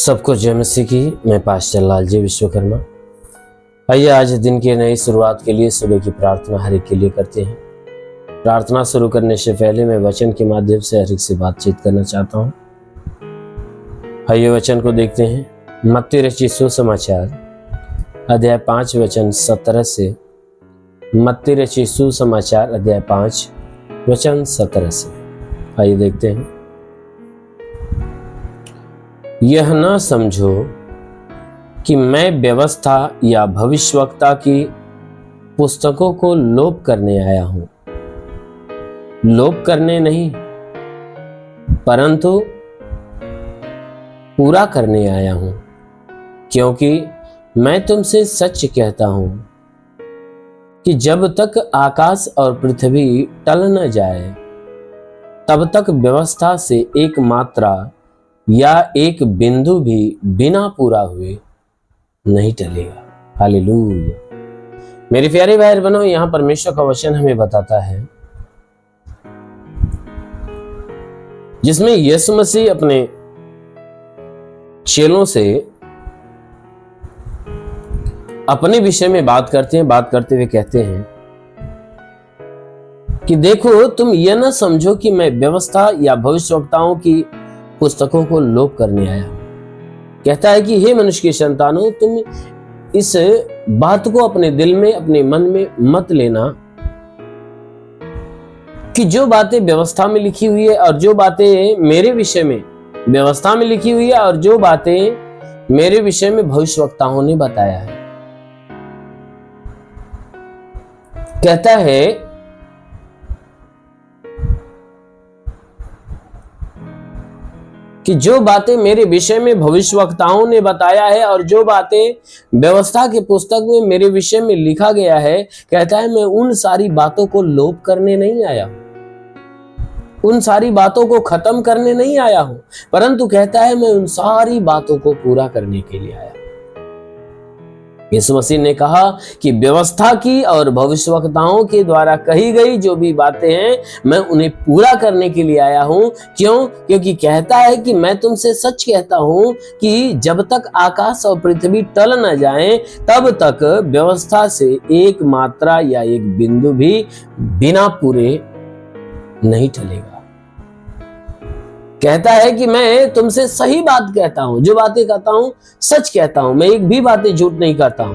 सबको जय मसीह की। मैं पास्टर लालजी विश्वकर्मा। आइए आज दिन की नई शुरुआत के लिए सुबह की प्रार्थना हर एक के लिए करते हैं। प्रार्थना शुरू करने से पहले मैं वचन के माध्यम से हर एक से बातचीत करना चाहता हूँ। आइए वचन को देखते हैं। मत्ती रचित सुसमाचार अध्याय 5 वचन 17 से। मत्ती रचित सुसमाचार अध्याय 5 वचन 17 से। आइए देखते हैं। यह न समझो कि मैं व्यवस्था या भविष्यवक्ता की पुस्तकों को लोप करने आया हूं। लोप करने नहीं, परंतु पूरा करने आया हूं। क्योंकि मैं तुमसे सच कहता हूं कि जब तक आकाश और पृथ्वी टल न जाए, तब तक व्यवस्था से एक मात्रा या एक बिंदु भी बिना पूरा हुए नहीं टलेगा। हालेलुया। मेरे प्यारे भाई बहनों, यहां परमेश्वर का वचन हमें बताता है, जिसमें यीशु मसीह अपने चेलों से अपने विषय में बात करते हैं। बात करते हुए कहते हैं कि देखो, तुम यह ना समझो कि मैं व्यवस्था या भविष्यवक्ताओं की पुस्तकों को लोप करने आया। कहता है कि हे मनुष्य के संतानों, तुम इस बात को अपने दिल में, अपने मन में मत लेना कि जो बातें व्यवस्था में लिखी हुई है और जो बातें मेरे विषय में व्यवस्था में लिखी हुई है और जो बातें मेरे विषय में भविष्यवक्ताओं ने बताया है। कहता है कि जो बातें मेरे विषय में भविष्यवक्ताओं ने बताया है और जो बातें व्यवस्था के पुस्तक में मेरे विषय में लिखा गया है, कहता है मैं उन सारी बातों को लोप करने नहीं आया हूं, उन सारी बातों को खत्म करने नहीं आया हूं, परंतु कहता है मैं उन सारी बातों को पूरा करने के लिए आया। यीशु मसीह ने कहा कि व्यवस्था की और भविष्यवक्ताओं के द्वारा कही गई जो भी बातें हैं, मैं उन्हें पूरा करने के लिए आया हूं। क्यों? क्योंकि कहता है कि मैं तुमसे सच कहता हूं कि जब तक आकाश और पृथ्वी टल न जाएं, तब तक व्यवस्था से एक मात्रा या एक बिंदु भी बिना पूरे नहीं टलेगा। कहता है कि मैं तुमसे सही बात कहता हूं, जो बातें कहता हूं सच कहता हूं, मैं एक भी बातें झूठ नहीं करता हूं,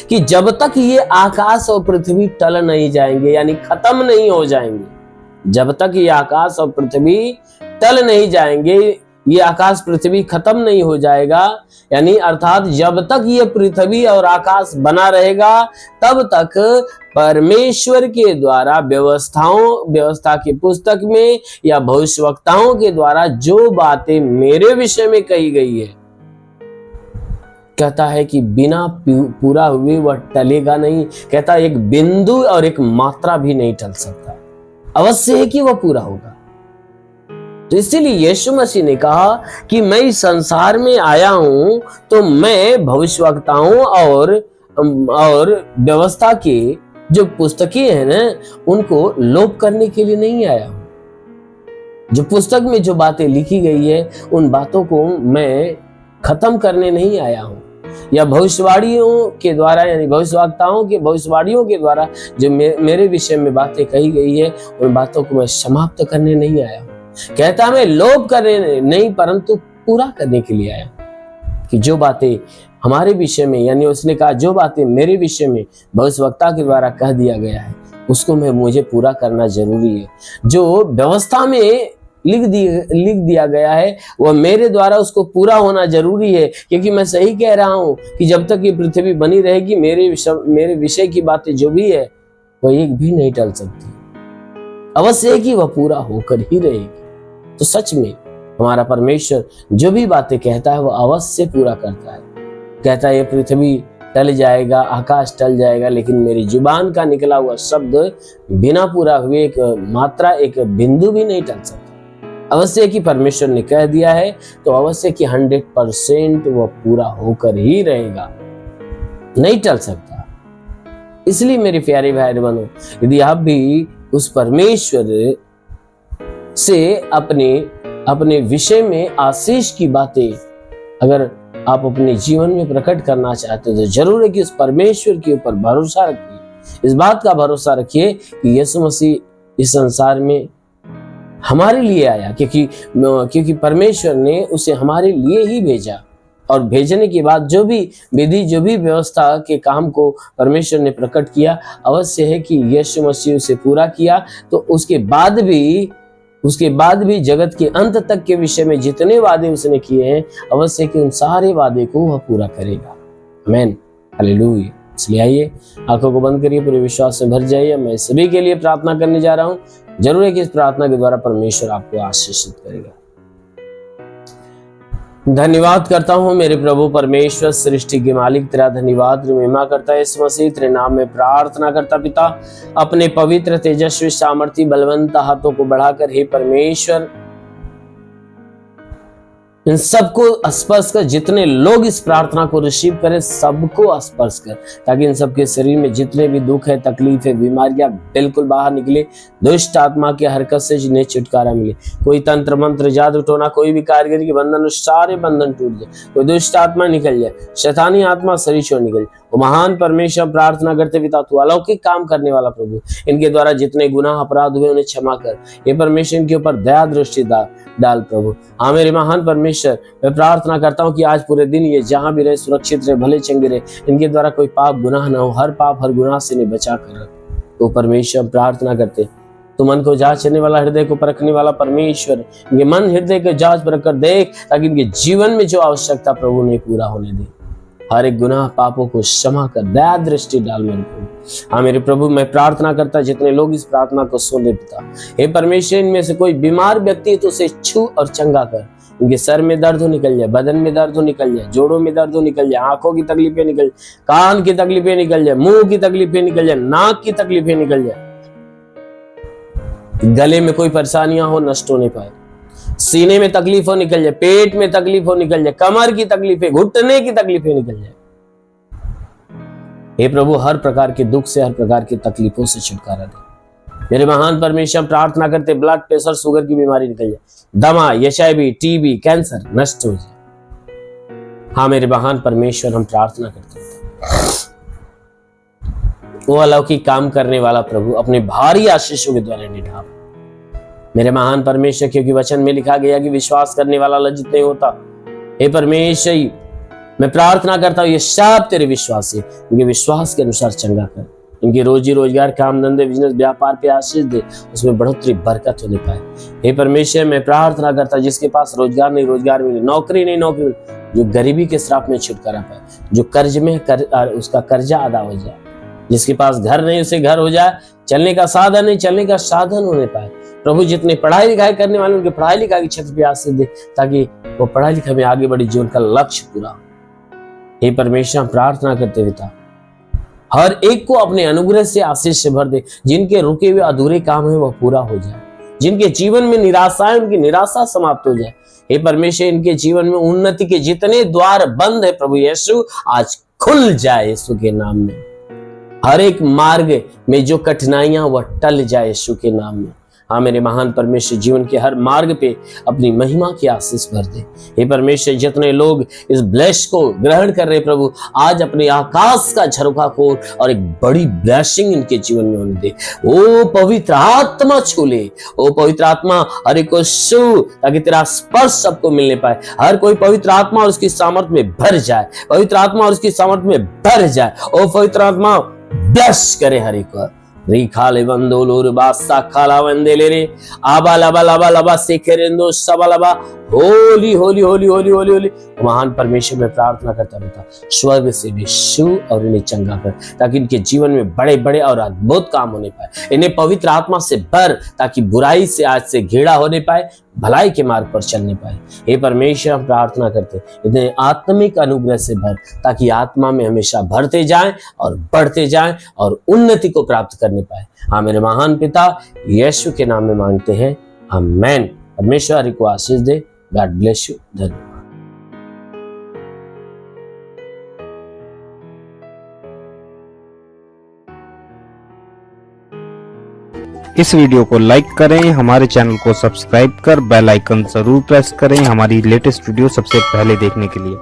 कि जब तक ये आकाश और पृथ्वी टल नहीं जाएंगे, यानी खत्म नहीं हो जाएंगे, जब तक ये आकाश और पृथ्वी टल नहीं जाएंगे, ये आकाश पृथ्वी खत्म नहीं हो जाएगा, यानी अर्थात जब तक ये पृथ्वी और आकाश बना रहेगा, तब तक परमेश्वर के द्वारा व्यवस्था की पुस्तक में या भविष्यवक्ताओं के द्वारा जो बातें मेरे विषय में कही गई है, कहता है कि बिना पूरा हुए वह टलेगा नहीं। कहता है एक बिंदु और एक मात्रा भी नहीं टल सकता, अवश्य है कि वह पूरा होगा। तो इसीलिए यीशु मसीह ने कहा कि मैं इस संसार में आया हूं तो मैं भविष्यवक्ताओं और व्यवस्था के जो पुस्तकें हैं ना, उनको लोप करने के लिए नहीं आया हूं। जो पुस्तक में जो बातें लिखी गई है, उन बातों को मैं खत्म करने नहीं आया हूं, या भविष्यवाणियों के द्वारा, यानी भविष्यवक्ताओं के भविष्यवाणियों के द्वारा जो मेरे विषय में बातें कही गई है, उन बातों को मैं समाप्त करने नहीं आया हूं। कहता मैं लोप करने नहीं, परंतु पूरा करने के लिए आया, कि जो बातें हमारे विषय में, यानी उसने कहा जो बातें मेरे विषय में भविष्यवक्ता के द्वारा कह दिया गया है, उसको मुझे पूरा करना जरूरी है। जो व्यवस्था में लिख दिया गया है, वह मेरे द्वारा उसको पूरा होना जरूरी है, क्योंकि मैं सही कह रहा हूं कि जब तक ये पृथ्वी बनी रहेगी, मेरे विषय की बातें जो भी है, वह एक भी नहीं टल सकती, अवश्य है कि वह पूरा होकर ही रहेगी। तो सच में हमारा परमेश्वर जो भी बातें कहता है, वह अवश्य पूरा करता है। कहता है ये पृथ्वी टल जाएगा, आकाश टल जाएगा, लेकिन मेरी जुबान का निकला हुआ शब्द बिना पूरा हुए एक मात्रा, एक बिंदु भी नहीं टल सकता। अवश्य कि परमेश्वर ने कह दिया है तो अवश्य कि 100% वह पूरा होकर ही रहेगा, नहीं टल सकता। इसलिए मेरे प्यारे भाई बहनों, यदि आप भी उस परमेश्वर से अपने विषय में आशीष की बातें अगर आप अपने जीवन में प्रकट करना चाहते हो तो जरूर है कि उस परमेश्वर के ऊपर भरोसा रखिए। इस बात का भरोसा रखिए कि यीशु मसीह इस संसार में हमारे लिए आया, क्योंकि परमेश्वर ने उसे हमारे लिए ही भेजा। और भेजने के बाद जो भी विधि, जो भी व्यवस्था के काम को परमेश्वर ने प्रकट किया, अवश्य है कि यीशु मसीह उसे पूरा किया। तो उसके बाद भी जगत के अंत तक के विषय में जितने वादे उसने किए हैं, अवश्य कि उन सारे वादे को वह पूरा करेगा। आमीन, हालेलुया। इसलिए आइए आंखों को बंद करिए, पूरे विश्वास में भर जाइए। मैं सभी के लिए प्रार्थना करने जा रहा हूँ। जरूर है कि इस प्रार्थना के द्वारा परमेश्वर आपको आशीषित करेगा। धन्यवाद करता हूँ मेरे प्रभु परमेश्वर, सृष्टि के मालिक, तेरा धन्यवाद महिमा करता है यीशु मसीह। तेरे नाम में प्रार्थना करता पिता, अपने पवित्र तेजस्वी सामर्थी बलवंत हाथों को बढ़ाकर हे परमेश्वर इन सबको स्पर्श कर। जितने लोग इस प्रार्थना को रिसीव करें सबको स्पर्श कर, ताकि इन सबके शरीर में जितने भी दुख है, तकलीफ है, बीमारियां बिल्कुल बाहर निकले। दुष्ट आत्मा की हरकत से जिन्हें छुटकारा मिले। कोई तंत्र मंत्र जादू टोना, कोई भी कारीगरी के बंधन, सारे बंधन टूट जाए। कोई दुष्ट आत्मा निकल जाए, शैतानी आत्मा शरीर छोड़ निकल जाए। वो महान परमेश्वर प्रार्थना करते पिता, तू अलौकिक काम करने वाला प्रभु, इनके द्वारा जितने गुनाह अपराध हुए उन्हें क्षमा कर। ये परमेश्वर इनके ऊपर दया दृष्टि डाल प्रभु। हाँ मेरे महान परमेश्वर, मैं प्रार्थना करता हूँ कि आज पूरे दिन ये जहां भी रहे सुरक्षित रहे, भले चंगे रहे। इनके द्वारा कोई पाप गुनाह ना हो, हर पाप हर गुनाह से इन्हें बचा कर रख। तो परमेश्वर प्रार्थना करते, तो मन को जांचने वाला, हृदय को परखने वाला परमेश्वर, इनके मन हृदय को जांच परख कर देख, ताकि इनके जीवन में जो आवश्यकता प्रभु ने पूरा होने दे। हर एक गुनाह पापों को क्षमा कर, दया दृष्टि डाल मेरे प्रभु। हाँ मेरे प्रभु, मैं प्रार्थना करता जितने लोग इस प्रार्थना को सुन रहे पिता, हे परमेश्वर इनमें से कोई बीमार व्यक्ति है तो उसे छू और चंगा कर। इनके सर में दर्द हो निकल जाए, बदन में दर्द हो निकल जाए, जोड़ों में दर्द हो निकल जाए, आंखों की तकलीफें निकल जाए, कान की तकलीफें निकल जाए, मुंह की तकलीफें निकल जाए, नाक की तकलीफें निकल जाए। गले में कोई परेशानियां हो नष्ट होने पाए, सीने में तकलीफ हो निकल जाए, पेट में तकलीफ हो निकल जाए, कमर की तकलीफें, घुटने की तकलीफें निकल जाए। हे प्रभु, हर प्रकार के दुख से, हर प्रकार की तकलीफों से छुटकारा दे। मेरे महान परमेश्वर प्रार्थना करते ब्लड प्रेशर, शुगर की बीमारी निकल जाए, दमा, एचआईवी, टीबी, कैंसर नष्ट हो जाए। हाँ मेरे महान परमेश्वर, हम प्रार्थना करते हैं वो अलौकिक काम करने वाला प्रभु अपने भारी आशीषों के द्वारा निढाल मेरे महान परमेश्वर, क्योंकि वचन में लिखा गया कि विश्वास करने वाला लज्जित नहीं होता। हे परमेश्वर, मैं प्रार्थना करता हूँ ये सब तेरे विश्वास से, इनके विश्वास के अनुसार चंगा कर। इनकी रोजी रोजगार, काम धंधे, बिजनेस, व्यापार पे आशीष दे, उसमें बढ़ोतरी बरकत होने पाए। हे परमेश्वर, मैं प्रार्थना करता जिसके पास रोजगार नहीं रोजगार मिले, नौकरी नहीं नौकरी मिले, जो गरीबी के श्राप में छुटकारा पाए, जो कर्ज में उसका कर्जा अदा हो जाए, जिसके पास घर नहीं उसे घर हो जाए, चलने का साधन नहीं चलने का साधन होने पाए। प्रभु, जितने पढ़ाई लिखाई करने वाले उनके पढ़ाई लिखाई के क्षेत्र पे आशीष दे, ताकि वो पढ़ाई लिखाई में आगे बढ़े, जीवन का लक्ष्य पूरा हो। हे परमेश्वर, प्रार्थना करते पिता, हर एक को अपने अनुग्रह से आशीष से भर दे। जिनके रुके हुए अधूरे काम है वह पूरा हो जाए, जिनके जीवन में निराशा है उनकी निराशा समाप्त हो जाए। हे परमेश्वर, इनके जीवन में उन्नति के जितने द्वार बंद है प्रभु यीशु आज खुल जाए यीशु के नाम में। हर एक मार्ग में जो कठिनाइयां वह टल जाए यीशु के नाम में। हाँ मेरे महान परमेश्वर, जीवन के हर मार्ग पे अपनी महिमा की आशीष भर दे। हे परमेश्वर, जितने लोग इस ब्लेस को ग्रहण कर रहे प्रभु, आज अपने आकाश का झरोखा खोल और एक बड़ी ब्लेसिंग इनके जीवन में होने दे। ओ पवित्र आत्मा छू ले, ओ पवित्र आत्मा हर एक को छू, ताकि तेरा स्पर्श सबको मिलने पाए। हर कोई पवित्र आत्मा और उसकी सामर्थ्य में भर जाए, पवित्र आत्मा और उसकी सामर्थ्य में भर जाए। ओ पवित्र आत्मा ब्लेस करे हर एक को। रिखाले बंदोलोर बासा खाला वंदेले रे आबा लबा लबा लबा सेखेरेंदो सबा लबा होली होली होली होली होली होली। महान परमेश्वर, में प्रार्थना करता रहता स्वर्ग से भी छू और इन्हें चंगा कर, ताकि इनके जीवन में बड़े बड़े और अद्भुत काम होने पाए। इन्हें पवित्र आत्मा से भर, ताकि बुराई से आज से घेरा होने पाए, भलाई के मार्ग पर चलने पाए। हे परमेश्वर, हम प्रार्थना करते इन्हें आत्मिक अनुग्रह से भर, ताकि आत्मा में हमेशा भरते जाएं और बढ़ते जाएं और उन्नति को प्राप्त करने पाए। हाँ मेरे महान पिता, यीशु के नाम में मांगते हैं, आमेन। परमेश्वर को आशीष दे। God bless you. धन्यवाद। इस वीडियो को लाइक करें, हमारे चैनल को सब्सक्राइब कर बेल आइकन जरूर प्रेस करें हमारी लेटेस्ट वीडियो सबसे पहले देखने के लिए।